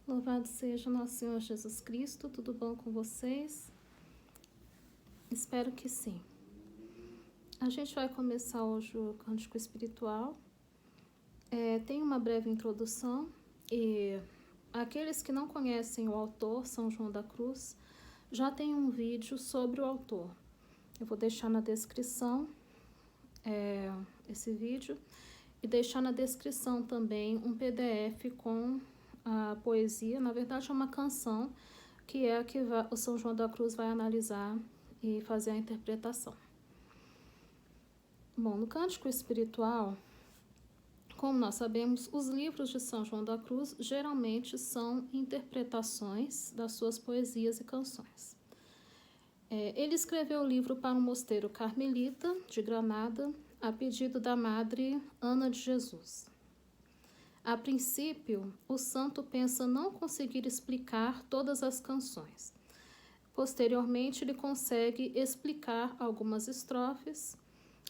Louvado seja nosso Senhor Jesus Cristo, tudo bom com vocês? Espero que sim. A gente vai começar hoje o Cântico Espiritual. Tem uma breve introdução e aqueles que não conhecem o autor, São João da Cruz, já tem um vídeo sobre o autor. Eu vou deixar na descrição esse vídeo e deixar na descrição também um PDF com a poesia. Na verdade é uma canção que é a que o São João da Cruz vai analisar e fazer a interpretação. Bom, no Cântico Espiritual, como nós sabemos, os livros de São João da Cruz geralmente são interpretações das suas poesias e canções. Ele escreveu o livro para um mosteiro carmelita de Granada, a pedido da Madre Ana de Jesus. A princípio, o santo pensa não conseguir explicar todas as canções. Posteriormente, ele consegue explicar algumas estrofes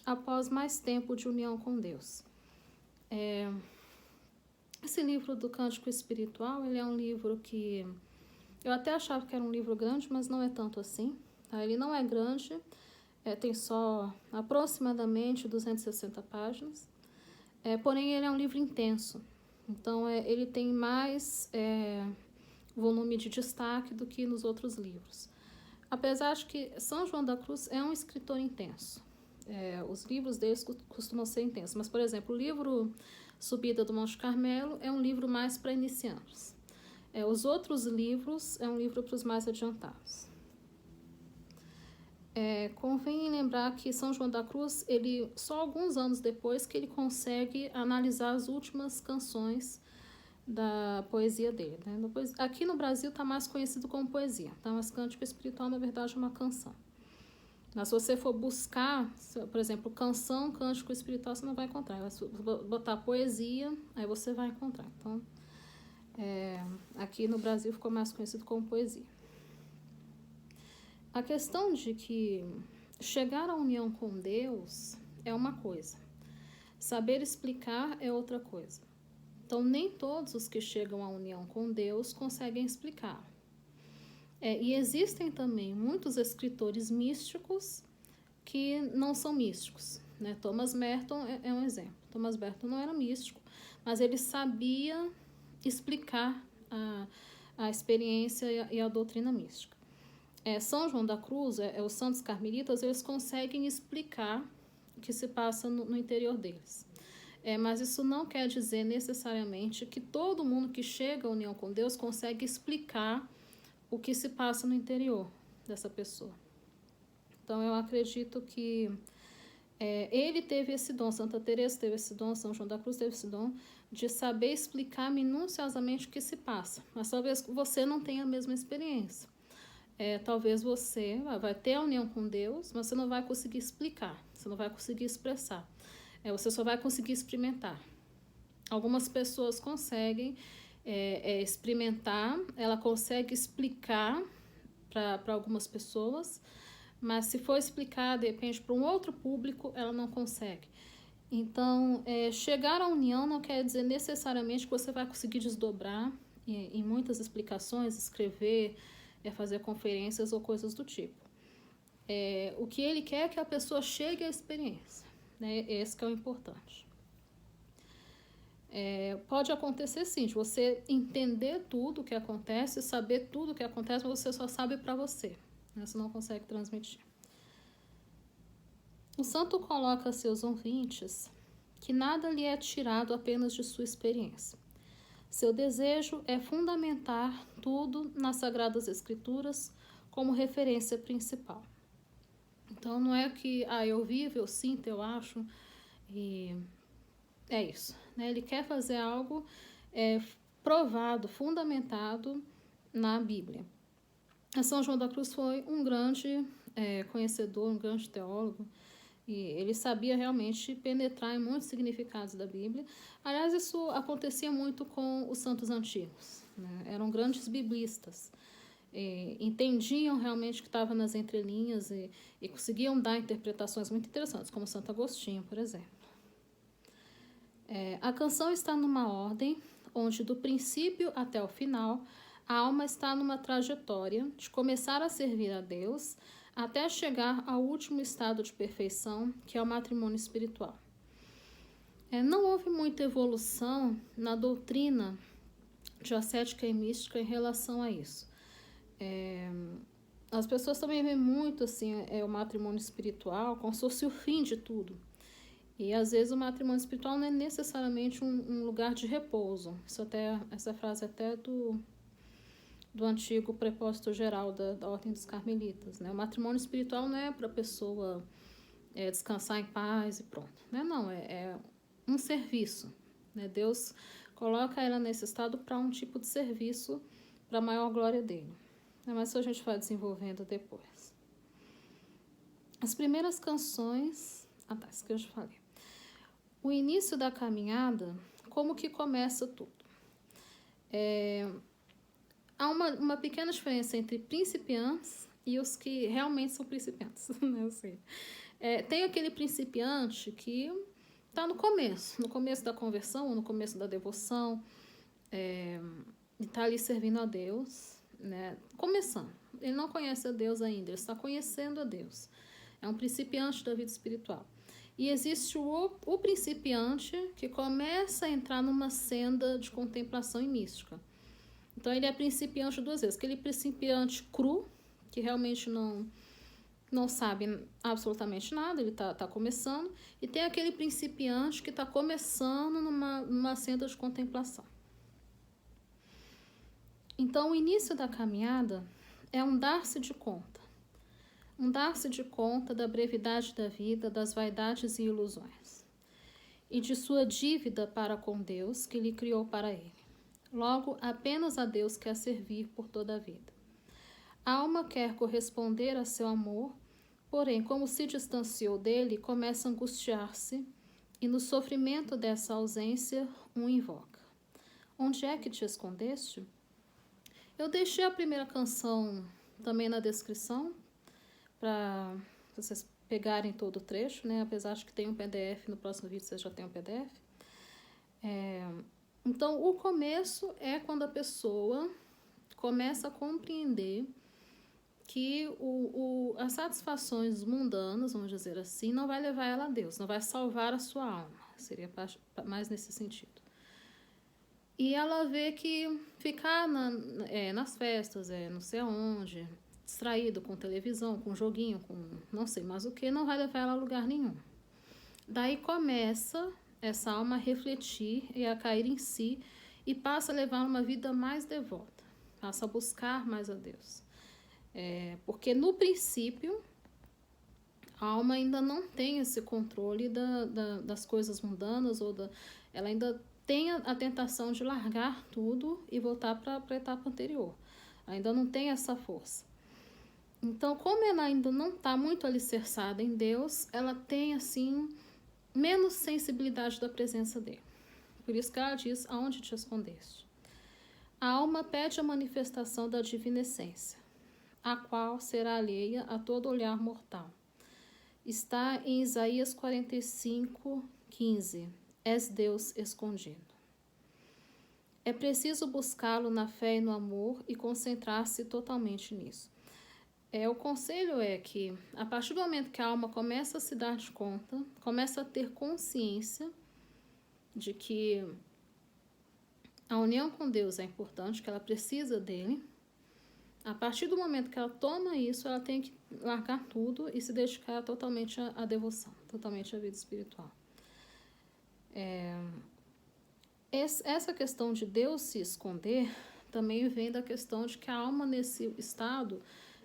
após mais tempo de união com Deus. Esse livro do Cântico Espiritual, ele é um livro que eu até achava que era um livro grande, mas não é tanto assim. Tá? Ele não é grande, tem só aproximadamente 260 páginas, porém ele é um livro intenso. Então, ele tem mais volume de destaque do que nos outros livros. Apesar de que São João da Cruz é um escritor intenso. Os livros deles costumam ser intensos. Mas, por exemplo, o livro Subida do Monte Carmelo é um livro mais para iniciantes. Os outros livros é um livro para os mais adiantados. Convém lembrar que São João da Cruz, ele só alguns anos depois que ele consegue analisar as últimas canções da poesia dele. Né? Aqui no Brasil está mais conhecido como poesia, tá? Mas Cântico Espiritual, na verdade, é uma canção. Mas se você for buscar, por exemplo, canção, Cântico Espiritual, você não vai encontrar. Se botar poesia, aí você vai encontrar. Então, aqui no Brasil ficou mais conhecido como poesia. A questão de que chegar à união com Deus é uma coisa, saber explicar é outra coisa. Então, nem todos os que chegam à união com Deus conseguem explicar. E existem também muitos escritores místicos que não são místicos. Né? Thomas Merton é um exemplo. Thomas Merton não era místico, mas ele sabia explicar a experiência e a doutrina mística. São João da Cruz, os santos carmelitas, eles conseguem explicar o que se passa no interior deles. Mas isso não quer dizer necessariamente que todo mundo que chega à união com Deus consegue explicar o que se passa no interior dessa pessoa. Então, eu acredito que ele teve esse dom, Santa Teresa teve esse dom, São João da Cruz teve esse dom, de saber explicar minuciosamente o que se passa. Mas talvez você não tenha a mesma experiência. Talvez você vai ter a união com Deus, mas você não vai conseguir explicar, você não vai conseguir expressar. Você só vai conseguir experimentar. Algumas pessoas conseguem experimentar, ela consegue explicar para algumas pessoas, mas se for explicar, de repente, para um outro público, ela não consegue. Então, chegar à união não quer dizer necessariamente que você vai conseguir desdobrar em muitas explicações, escrever, fazer conferências ou coisas do tipo. O que ele quer é que a pessoa chegue à experiência. Né? Esse que é o importante. Pode acontecer sim, de você entender tudo o que acontece, saber tudo o que acontece, mas você só sabe para você. Né? Você não consegue transmitir. O santo coloca a seus ouvintes que nada lhe é tirado apenas de sua experiência. Seu desejo é fundamentar tudo nas Sagradas Escrituras como referência principal. Então, não é que eu vivo, eu sinto, eu acho, e é isso. Né? Ele quer fazer algo provado, fundamentado na Bíblia. São João da Cruz foi um grande conhecedor, um grande teólogo, e ele sabia realmente penetrar em muitos significados da Bíblia. Aliás, isso acontecia muito com os santos antigos. Né? Eram grandes biblistas. Entendiam realmente o que estava nas entrelinhas e conseguiam dar interpretações muito interessantes, como Santo Agostinho, por exemplo. A canção está numa ordem onde do princípio até o final, a alma está numa trajetória de começar a servir a Deus até chegar ao último estado de perfeição, que é o matrimônio espiritual. Não houve muita evolução na doutrina de ascética e mística em relação a isso. As pessoas também veem muito assim, o matrimônio espiritual como se fosse o fim de tudo. E às vezes o matrimônio espiritual não é necessariamente um lugar de repouso. Essa frase até do antigo prepósito geral da Ordem dos Carmelitas. Né? O matrimônio espiritual não é para a pessoa descansar em paz e pronto. Não, é um serviço. Né? Deus coloca ela nesse estado para um tipo de serviço para a maior glória dele. Mas isso a gente vai desenvolvendo depois. As primeiras canções... isso que eu já falei. O início da caminhada, como que começa tudo? Há uma pequena diferença entre principiantes e os que realmente são principiantes. Né? Tem aquele principiante que está no começo da conversão, no começo da devoção, e está ali servindo a Deus, né? Começando. Ele não conhece a Deus ainda, ele está conhecendo a Deus. É um principiante da vida espiritual. E existe o principiante que começa a entrar numa senda de contemplação e mística. Então, ele é principiante duas vezes. Aquele principiante cru, que realmente não sabe absolutamente nada, ele está começando. E tem aquele principiante que está começando numa senda de contemplação. Então, o início da caminhada é um dar-se de conta. Um dar-se de conta da brevidade da vida, das vaidades e ilusões. E de sua dívida para com Deus, que lhe criou para ele. Logo, apenas a Deus quer servir por toda a vida. A alma quer corresponder a seu amor, porém, como se distanciou dele, começa a angustiar-se, e no sofrimento dessa ausência, invoca. Onde é que te escondeste? Eu deixei a primeira canção também na descrição, para vocês pegarem todo o trecho, né? Apesar de que tem um PDF, no próximo vídeo vocês já tem um PDF. Então, o começo é quando a pessoa começa a compreender que as satisfações mundanas, vamos dizer assim, não vai levar ela a Deus, não vai salvar a sua alma. Seria mais nesse sentido. E ela vê que ficar nas festas, não sei aonde, distraído com televisão, com joguinho, com não sei mais o que, não vai levar ela a lugar nenhum. Daí começa essa alma a refletir e a cair em si e passa a levar uma vida mais devota, passa a buscar mais a Deus. Porque no princípio a alma ainda não tem esse controle das coisas mundanas, ela ainda tem a tentação de largar tudo e voltar para a etapa anterior. Ainda não tem essa força. Então, como ela ainda não está muito alicerçada em Deus, ela tem, assim, menos sensibilidade da presença dele. Por isso que ela diz, aonde te escondeste? A alma pede a manifestação da divina essência, a qual será alheia a todo olhar mortal. Está em Isaías 45:15. És Deus escondido. É preciso buscá-lo na fé e no amor e concentrar-se totalmente nisso. O conselho é que, a partir do momento que a alma começa a se dar de conta, começa a ter consciência de que a união com Deus é importante, que ela precisa dele, a partir do momento que ela toma isso, ela tem que largar tudo e se dedicar totalmente à devoção, totalmente à vida espiritual. Essa questão de Deus se esconder também vem da questão de que a alma nesse estado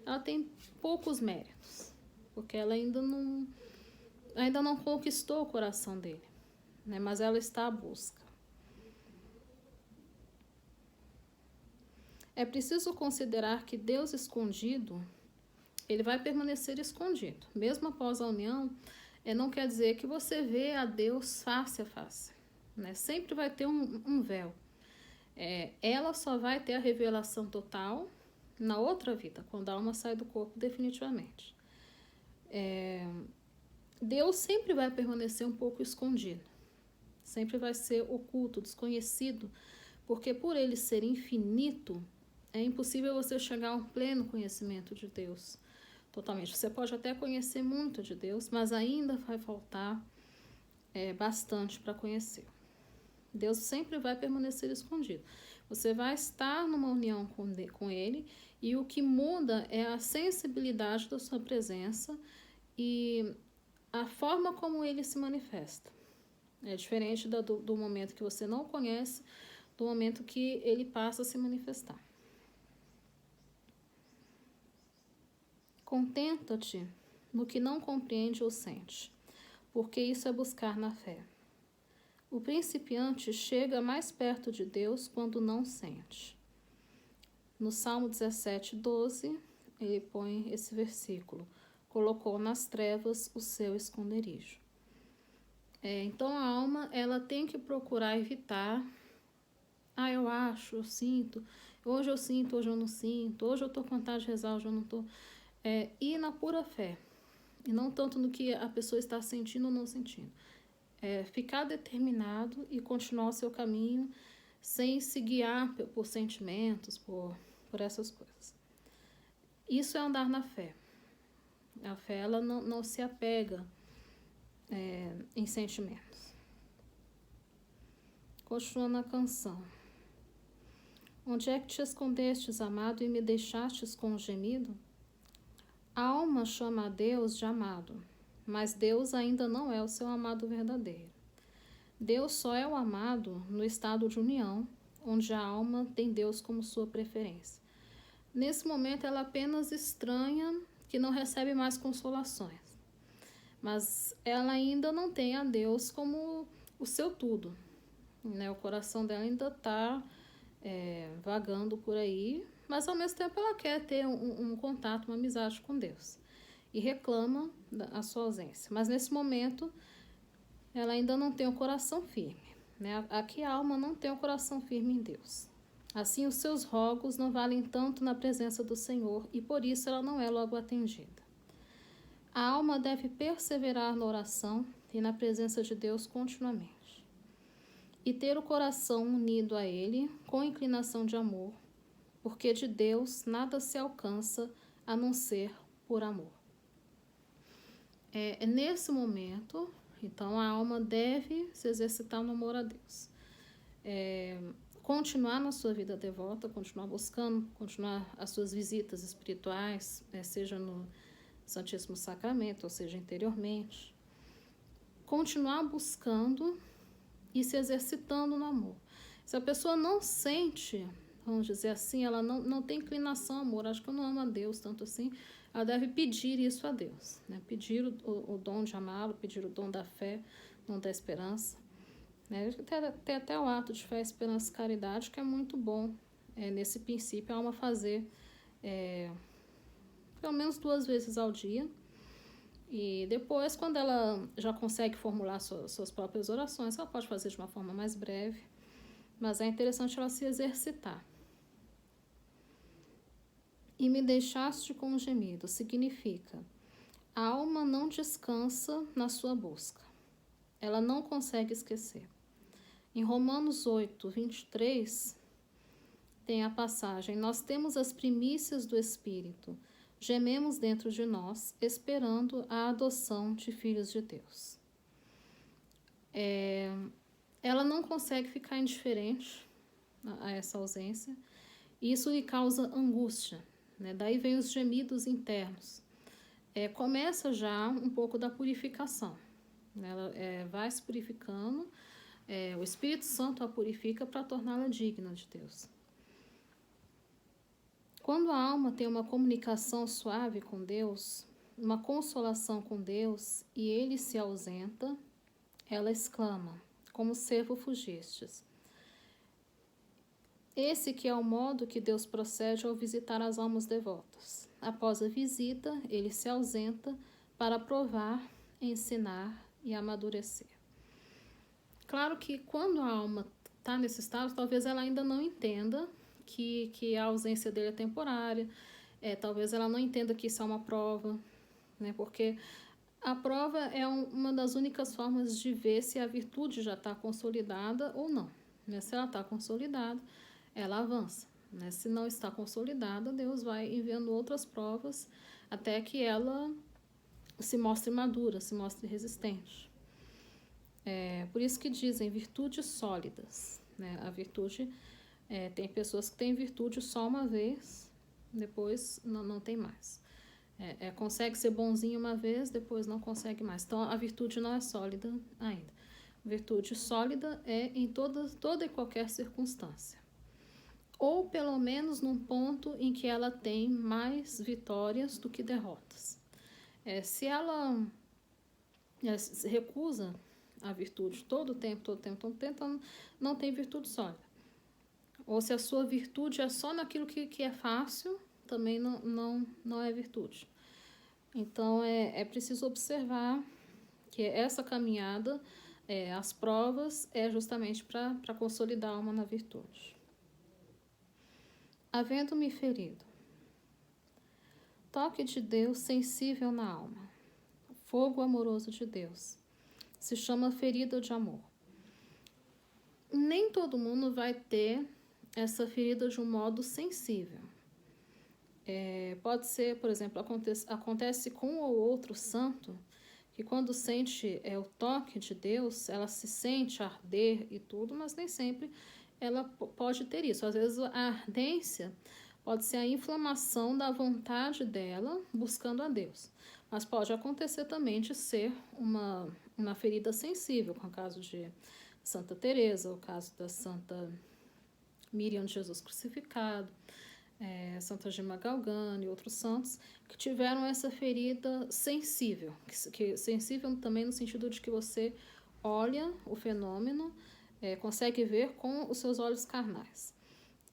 ela tem poucos méritos, porque ela ainda não conquistou o coração dele, né? Mas ela está à busca. É preciso considerar que Deus escondido, ele vai permanecer escondido, mesmo após a união. Não quer dizer que você vê a Deus face a face, né? Sempre vai ter um véu. Ela só vai ter a revelação total na outra vida, quando a alma sai do corpo definitivamente. Deus sempre vai permanecer um pouco escondido, sempre vai ser oculto, desconhecido Porque por ele ser infinito, é impossível você chegar a um pleno conhecimento de Deus totalmente. Você pode até conhecer muito de Deus, mas ainda vai faltar bastante para conhecer. Deus sempre vai permanecer escondido. Você vai estar numa união com Ele, e o que muda é a sensibilidade da sua presença e a forma como Ele se manifesta. É diferente do momento que você não conhece, do momento que Ele passa a se manifestar. Contenta-te no que não compreende ou sente, porque isso é buscar na fé. O principiante chega mais perto de Deus quando não sente. No Salmo 17:12, ele põe esse versículo: colocou nas trevas o seu esconderijo. Então a alma, ela tem que procurar evitar. Eu acho, eu sinto, hoje eu não sinto, hoje eu estou com vontade de rezar, hoje eu não estou. Ir na pura fé, e não tanto no que a pessoa está sentindo ou não sentindo. Ficar determinado e continuar o seu caminho sem se guiar por sentimentos, por essas coisas. Isso é andar na fé. A fé, ela não se apega em sentimentos. Continuando a canção. Onde é que te escondestes, amado, e me deixastes com um gemido? A alma chama a Deus de amado, mas Deus ainda não é o seu amado verdadeiro. Deus só é o amado no estado de união, onde a alma tem Deus como sua preferência. Nesse momento, ela apenas estranha que não recebe mais consolações, mas ela ainda não tem a Deus como o seu tudo, né? O coração dela ainda está vagando por aí, mas ao mesmo tempo ela quer ter um contato, uma amizade com Deus, e reclama a sua ausência. Mas nesse momento, ela ainda não tem o coração firme, né? Aqui a alma não tem o coração firme em Deus. Assim, os seus rogos não valem tanto na presença do Senhor, e por isso ela não é logo atendida. A alma deve perseverar na oração e na presença de Deus continuamente, e ter o coração unido a Ele com inclinação de amor, porque de Deus nada se alcança a não ser por amor. Nesse momento, então, a alma deve se exercitar no amor a Deus. Continuar na sua vida devota, continuar buscando, continuar as suas visitas espirituais, seja no Santíssimo Sacramento, ou seja, interiormente. Continuar buscando e se exercitando no amor. Se a pessoa não sente, vamos dizer assim, ela não tem inclinação ao amor, acho que eu não amo a Deus tanto assim, ela deve pedir isso a Deus, né? Pedir o dom de amá-lo, pedir o dom da fé, o dom da esperança. Né? Tem até o ato de fé, esperança e caridade, que é muito bom. Nesse princípio, a alma fazer pelo menos 2 vezes ao dia. E depois, quando ela já consegue formular suas próprias orações, ela pode fazer de uma forma mais breve, mas é interessante ela se exercitar. E me deixaste com um gemido significa: a alma não descansa na sua busca, ela não consegue esquecer. Em Romanos 8:23, tem a passagem: nós temos as primícias do Espírito, gememos dentro de nós, esperando a adoção de filhos de Deus. Ela não consegue ficar indiferente a essa ausência, e isso lhe causa angústia, né? Daí vem os gemidos internos. Começa já um pouco da purificação, né? Ela vai se purificando, o Espírito Santo a purifica para torná-la digna de Deus. Quando a alma tem uma comunicação suave com Deus, uma consolação com Deus, e ele se ausenta, ela exclama: como cervo fugistes. Esse que é o modo que Deus procede ao visitar as almas devotas. Após a visita, ele se ausenta para provar, ensinar e amadurecer. Claro que quando a alma está nesse estado, talvez ela ainda não entenda que a ausência dele é temporária, talvez ela não entenda que isso é uma prova, né? Porque a prova é uma das únicas formas de ver se a virtude já está consolidada ou não. né? Se ela está consolidada, ela avança, né? Se não está consolidada, Deus vai enviando outras provas até que ela se mostre madura, se mostre resistente. Por isso que dizem virtudes sólidas, né? A virtude, tem pessoas que têm virtude só uma vez, depois não tem mais. Consegue ser bonzinho uma vez, depois não consegue mais. Então, a virtude não é sólida ainda. Virtude sólida é em toda e qualquer circunstância. Ou, pelo menos, num ponto em que ela tem mais vitórias do que derrotas. Se ela se recusa a virtude todo o tempo, não tem virtude sólida. Ou se a sua virtude é só naquilo que é fácil, também não é virtude. Então, é preciso observar que essa caminhada, as provas, é justamente para consolidar a alma na virtude. Havendo-me ferido, toque de Deus sensível na alma, fogo amoroso de Deus, se chama ferida de amor. Nem todo mundo vai ter essa ferida de um modo sensível. Pode ser, por exemplo, acontece com um ou outro santo, que quando sente o toque de Deus, ela se sente arder e tudo, mas nem sempre ela pode ter isso. Às vezes a ardência pode ser a inflamação da vontade dela buscando a Deus. Mas pode acontecer também de ser uma ferida sensível, com o caso de Santa Teresa, o caso da Santa Miriam de Jesus Crucificado, Santa Gema Galgani e outros santos que tiveram essa ferida sensível, que sensível também no sentido de que você olha o fenômeno, consegue ver com os seus olhos carnais.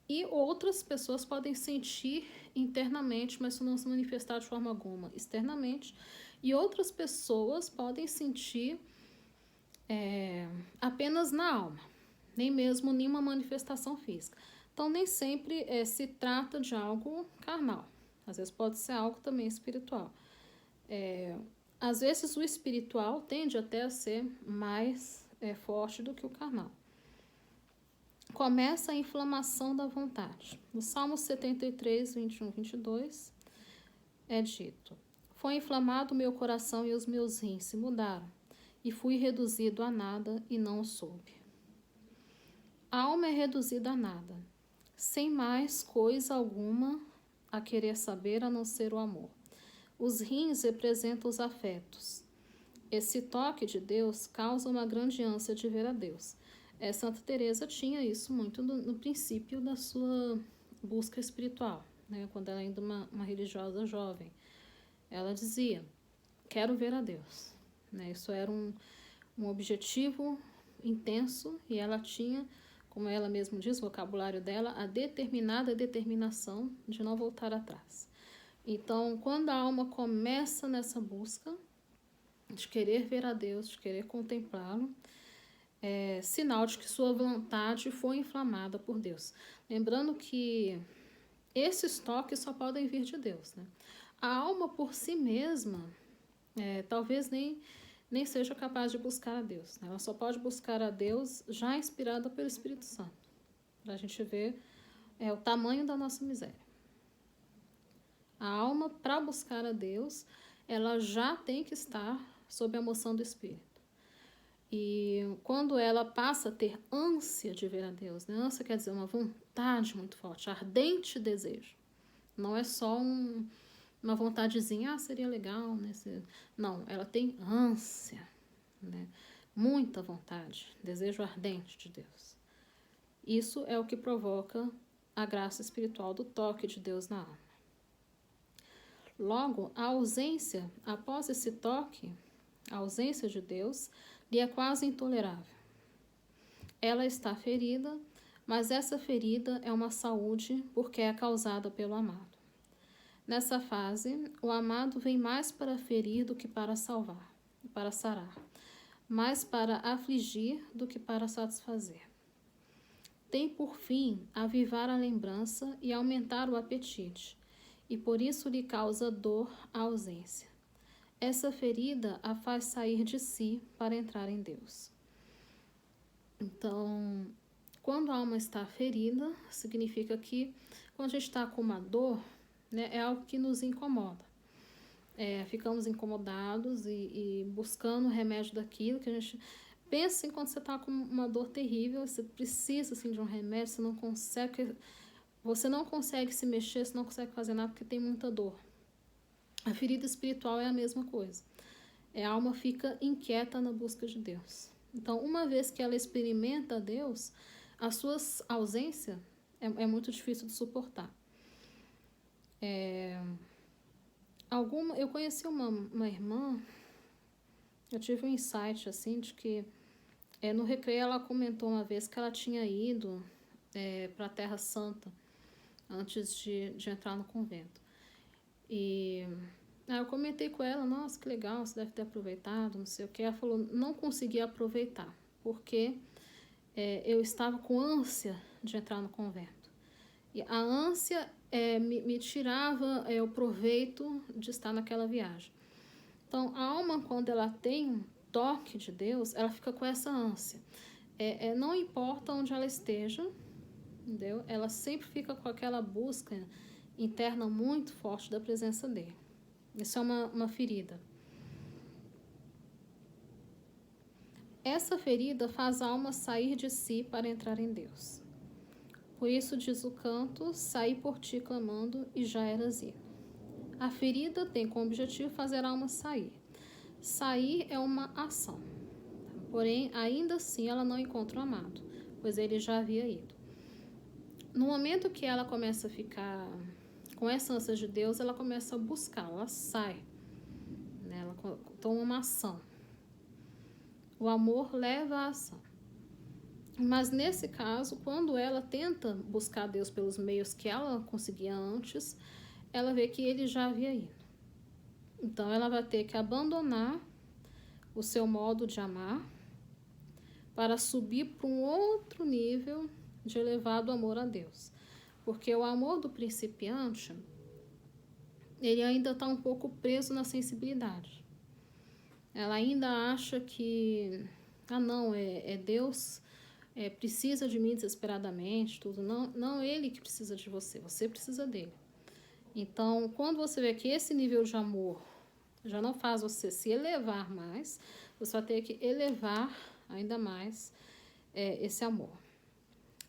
E outras pessoas podem sentir internamente, mas isso não se manifestar de forma alguma externamente. E outras pessoas podem sentir apenas na alma, nem mesmo nenhuma manifestação física. Então, nem sempre se trata de algo carnal. Às vezes pode ser algo também espiritual. Às vezes o espiritual tende até a ser mais forte do que o carnal. Começa a inflamação da vontade. No Salmo 73, 21, 22, é dito: foi inflamado o meu coração e os meus rins se mudaram, e fui reduzido a nada e não o soube. A alma é reduzida a nada, sem mais coisa alguma a querer saber a não ser o amor. Os rins representam os afetos. Esse toque de Deus causa uma grande ânsia de ver a Deus. Santa Teresa tinha isso muito no princípio da sua busca espiritual, né? Quando ela ainda uma religiosa jovem. Ela dizia, quero ver a Deus. Né? Isso era um objetivo intenso e ela tinha, como ela mesma diz, o vocabulário dela, a determinada determinação de não voltar atrás. Então, quando a alma começa nessa busca de querer ver a Deus, de querer contemplá-lo, sinal de que sua vontade foi inflamada por Deus. Lembrando que esses toques só podem vir de Deus. Né? A alma por si mesma, talvez nem seja capaz de buscar a Deus. Né? Ela só pode buscar a Deus já inspirada pelo Espírito Santo. Para a gente ver o tamanho da nossa miséria. A alma, para buscar a Deus, ela já tem que estar sob a moção do Espírito. E quando ela passa a ter ânsia de ver a Deus, né? Ânsia quer dizer uma vontade muito forte, ardente desejo. Não é só uma vontadezinha, seria legal, né? Não, ela tem ânsia, né? Muita vontade, desejo ardente de Deus. Isso é o que provoca a graça espiritual do toque de Deus na alma. Logo, a ausência, após esse toque, a ausência de Deus, lhe é quase intolerável. Ela está ferida, mas essa ferida é uma saúde porque é causada pelo amado. Nessa fase, o amado vem mais para ferir do que para salvar, para sarar, mais para afligir do que para satisfazer. Tem por fim avivar a lembrança e aumentar o apetite, e por isso lhe causa dor a ausência. Essa ferida a faz sair de si para entrar em Deus. Então, Quando a alma está ferida, significa que quando a gente está com uma dor, né, é algo que nos incomoda. Ficamos incomodados e buscando o remédio daquilo que a gente pensa assim, quando você está com uma dor terrível, você precisa assim, de um remédio, você não consegue se mexer, você não consegue fazer nada porque tem muita dor. A ferida espiritual é a mesma coisa. A alma fica inquieta na busca de Deus. Então, uma vez que ela experimenta Deus, a sua ausência é muito difícil de suportar. Eu conheci uma irmã, eu tive um insight assim de que no recreio ela comentou uma vez que ela tinha ido para a Terra Santa antes de entrar no convento. E eu comentei com ela, nossa, que legal, você deve ter aproveitado, não sei o que. Ela falou, não consegui aproveitar, porque eu estava com ânsia de entrar no convento. E a ânsia me tirava o proveito de estar naquela viagem. Então, a alma, quando ela tem um toque de Deus, ela fica com essa ânsia. Não importa onde ela esteja, entendeu? Ela sempre fica com aquela busca interna muito forte da presença dele. Isso é uma ferida. Essa ferida faz a alma sair de si para entrar em Deus. Por isso diz o canto, saí por ti clamando e já eras ido. A ferida tem como objetivo fazer a alma sair. Sair é uma ação. Porém, ainda assim ela não encontra o amado, pois ele já havia ido. No momento que ela começa a ficar com essa ânsia de Deus, ela começa a buscar, ela sai, né? Ela toma uma ação. O amor leva à ação. Mas nesse caso, quando ela tenta buscar Deus pelos meios que ela conseguia antes, ela vê que ele já havia ido. Então ela vai ter que abandonar o seu modo de amar para subir para um outro nível de elevado amor a Deus. Porque o amor do principiante, ele ainda está um pouco preso na sensibilidade. Ela ainda acha que, não, Deus precisa de mim desesperadamente, tudo. Não ele que precisa de você, você precisa dele. Então, quando você vê que esse nível de amor já não faz você se elevar mais, você vai ter que elevar ainda mais esse amor.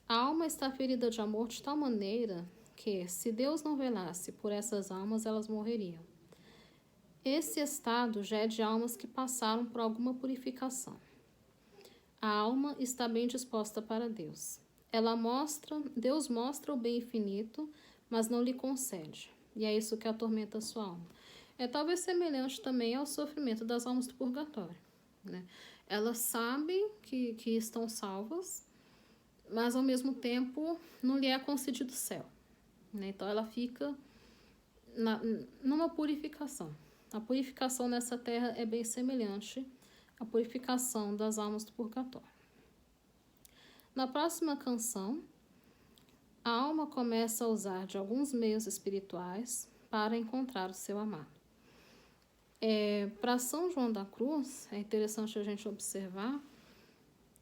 A alma está ferida de amor de tal maneira que, se Deus não velasse por essas almas, elas morreriam. Esse estado já é de almas que passaram por alguma purificação. A alma está bem disposta para Deus. Deus mostra o bem infinito, mas não lhe concede. E é isso que atormenta a sua alma. É talvez semelhante também ao sofrimento das almas do purgatório, né? Elas sabem que estão salvas, mas ao mesmo tempo não lhe é concedido o céu, né? Então ela fica numa purificação. A purificação nessa terra é bem semelhante à purificação das almas do purgatório. Na próxima canção, a alma começa a usar de alguns meios espirituais para encontrar o seu amado. Para São João da Cruz, é interessante a gente observar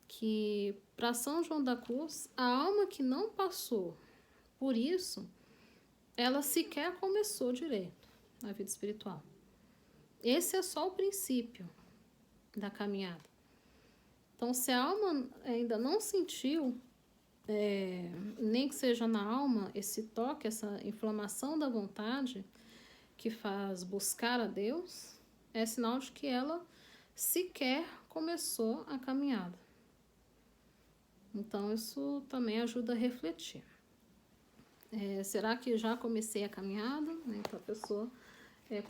que para São João da Cruz, a alma que não passou por isso, ela sequer começou direito na vida espiritual. Esse é só o princípio da caminhada. Então, se a alma ainda não sentiu, nem que seja na alma, esse toque, essa inflamação da vontade que faz buscar a Deus, é sinal de que ela sequer começou a caminhada. Então, isso também ajuda a refletir. Será que já comecei a caminhada? Então, a pessoa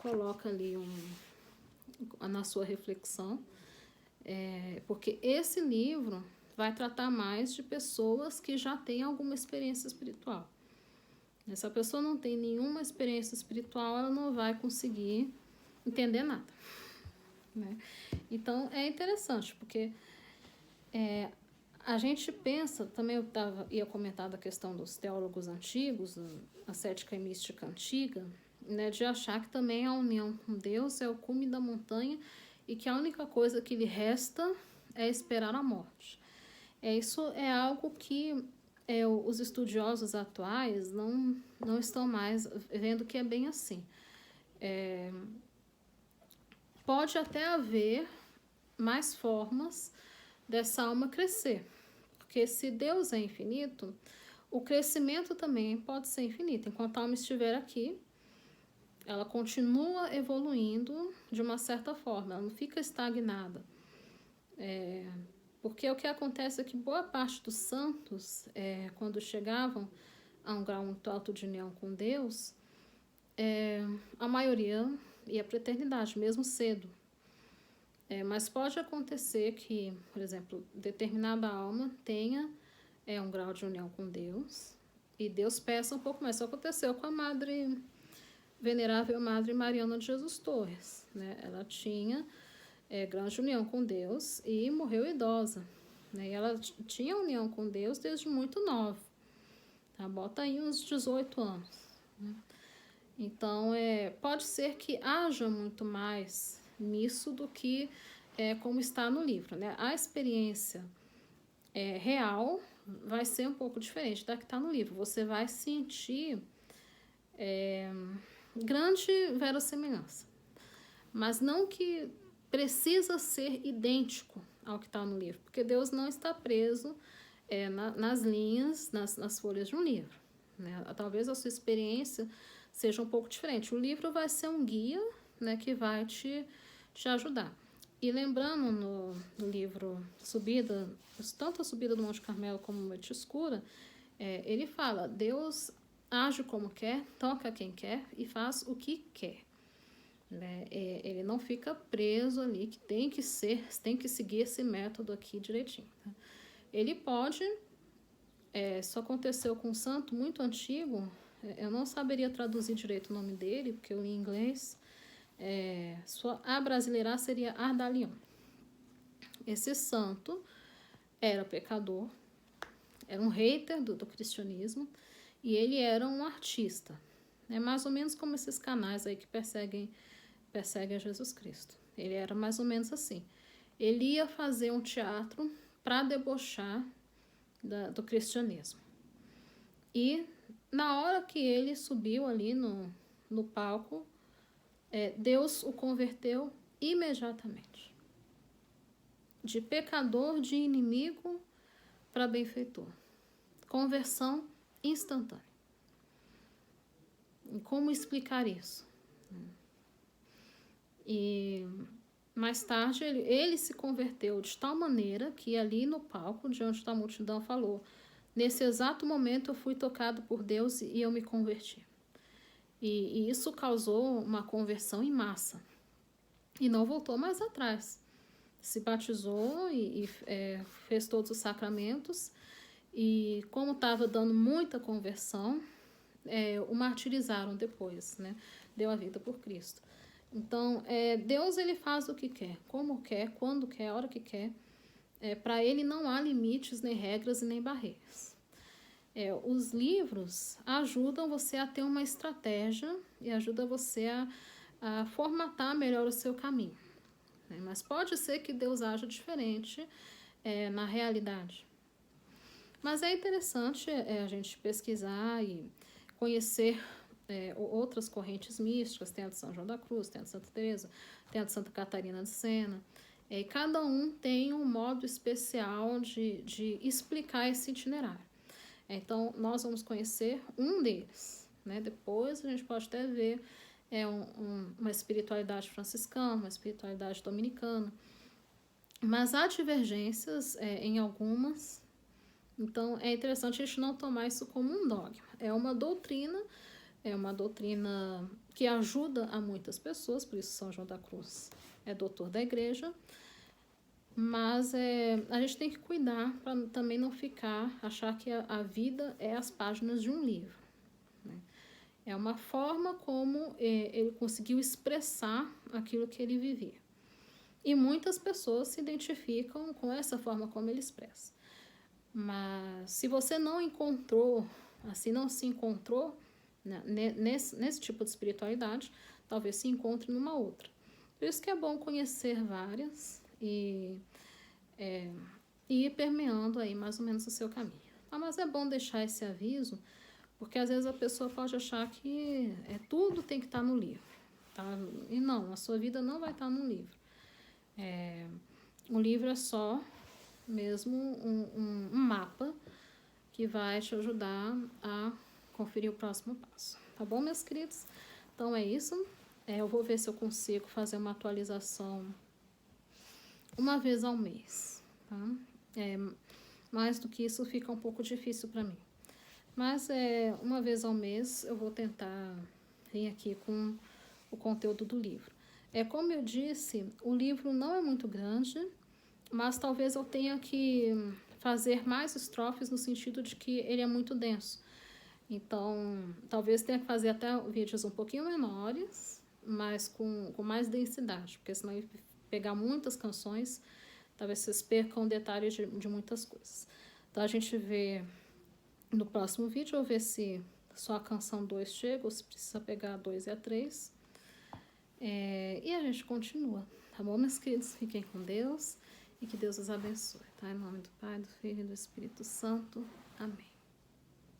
coloca ali na sua reflexão, porque esse livro vai tratar mais de pessoas que já têm alguma experiência espiritual. Se a pessoa não tem nenhuma experiência espiritual, ela não vai conseguir entender nada, né? Então, é interessante, porque a gente pensa, também ia comentar da questão dos teólogos antigos, a cética e mística antiga, né, de achar que também a união com Deus é o cume da montanha e que a única coisa que lhe resta é esperar a morte. Isso é algo que os estudiosos atuais não estão mais vendo que é bem assim. Pode até haver mais formas dessa alma crescer, porque se Deus é infinito, o crescimento também pode ser infinito. Enquanto a alma estiver aqui, ela continua evoluindo de uma certa forma, ela não fica estagnada. Porque o que acontece é que boa parte dos santos, quando chegavam a um grau muito alto de união com Deus, a maioria ia para a eternidade, mesmo cedo. Mas pode acontecer que, por exemplo, determinada alma tenha um grau de união com Deus e Deus peça um pouco mais. Isso aconteceu com a venerável Madre Mariana de Jesus Torres, né? Ela tinha grande união com Deus e morreu idosa, né? E ela tinha união com Deus desde muito nova, tá? Bota aí uns 18 anos, né? Então, pode ser que haja muito mais nisso do que como está no livro, né? A experiência real vai ser um pouco diferente da que está no livro. Você vai sentir grande verossimilhança, mas não que precisa ser idêntico ao que está no livro, porque Deus não está preso nas linhas, nas folhas de um livro, né? Talvez a sua experiência seja um pouco diferente. O livro vai ser um guia, né, que vai te ajudar. E lembrando no livro tanto a Subida do Monte Carmelo como Noite Escura, ele fala, Deus age como quer, toca quem quer e faz o que quer. Né? Ele não fica preso ali, que tem que seguir esse método aqui direitinho. Tá? Ele pode, isso aconteceu com um santo muito antigo, eu não saberia traduzir direito o nome dele, porque eu li em inglês, a brasileira seria Ardalion. Esse santo era pecador, era um hater do cristianismo, e ele era um artista, né? Mais ou menos como esses canais aí que perseguem a Jesus Cristo. Ele era mais ou menos assim. Ele ia fazer um teatro para debochar do cristianismo. E na hora que ele subiu ali no palco, Deus o converteu imediatamente. De pecador, de inimigo para benfeitor. Conversão instantânea. E como explicar isso? E mais tarde ele se converteu de tal maneira que ali no palco, diante da multidão, falou: nesse exato momento eu fui tocado por Deus e eu me converti. E isso causou uma conversão em massa. E não voltou mais atrás. Se batizou e fez todos os sacramentos. E como estava dando muita conversão, o martirizaram depois, né? Deu a vida por Cristo. Então, Deus ele faz o que quer, como quer, quando quer, a hora que quer. Para ele não há limites, nem regras e nem barreiras. Os livros ajudam você a ter uma estratégia e ajudam você a formatar melhor o seu caminho. Né? Mas pode ser que Deus haja diferente na realidade. Mas é interessante a gente pesquisar e conhecer outras correntes místicas. Tem a de São João da Cruz, tem a de Santa Teresa, tem a de Santa Catarina de Sena. E cada um tem um modo especial de explicar esse itinerário. Então, nós vamos conhecer um deles. Né? Depois, a gente pode até ver uma espiritualidade franciscana, uma espiritualidade dominicana. Mas há divergências em algumas. Então, é interessante a gente não tomar isso como um dogma. É uma doutrina que ajuda a muitas pessoas, por isso São João da Cruz é doutor da igreja. Mas a gente tem que cuidar para também não achar que a vida é as páginas de um livro. Né? É uma forma como ele conseguiu expressar aquilo que ele vivia. E muitas pessoas se identificam com essa forma como ele expressa. Mas se você não se encontrou né, nesse tipo de espiritualidade, talvez se encontre numa outra. Por isso que é bom conhecer várias e e ir permeando aí mais ou menos o seu caminho. Mas é bom deixar esse aviso, porque às vezes a pessoa pode achar que tudo tem que estar no livro, tá? E não, a sua vida não vai estar no livro. O livro é só mesmo um mapa que vai te ajudar a conferir o próximo passo. Tá bom, meus queridos? Então é isso. Eu vou ver se eu consigo fazer uma atualização uma vez ao mês, tá? Mais do que isso fica um pouco difícil para mim. Mas uma vez ao mês eu vou tentar vir aqui com o conteúdo do livro. Como eu disse, o livro não é muito grande, mas talvez eu tenha que fazer mais estrofes no sentido de que ele é muito denso. Então, talvez tenha que fazer até vídeos um pouquinho menores, mas com mais densidade, porque senão eu pegar muitas canções, talvez vocês percam detalhes de muitas coisas. Então, a gente vê no próximo vídeo, eu vou ver se só a canção 2 chega, ou se precisa pegar a 2 e a 3. E a gente continua, tá bom, meus queridos? Fiquem com Deus e que Deus os abençoe, tá? Em nome do Pai, do Filho e do Espírito Santo. Amém.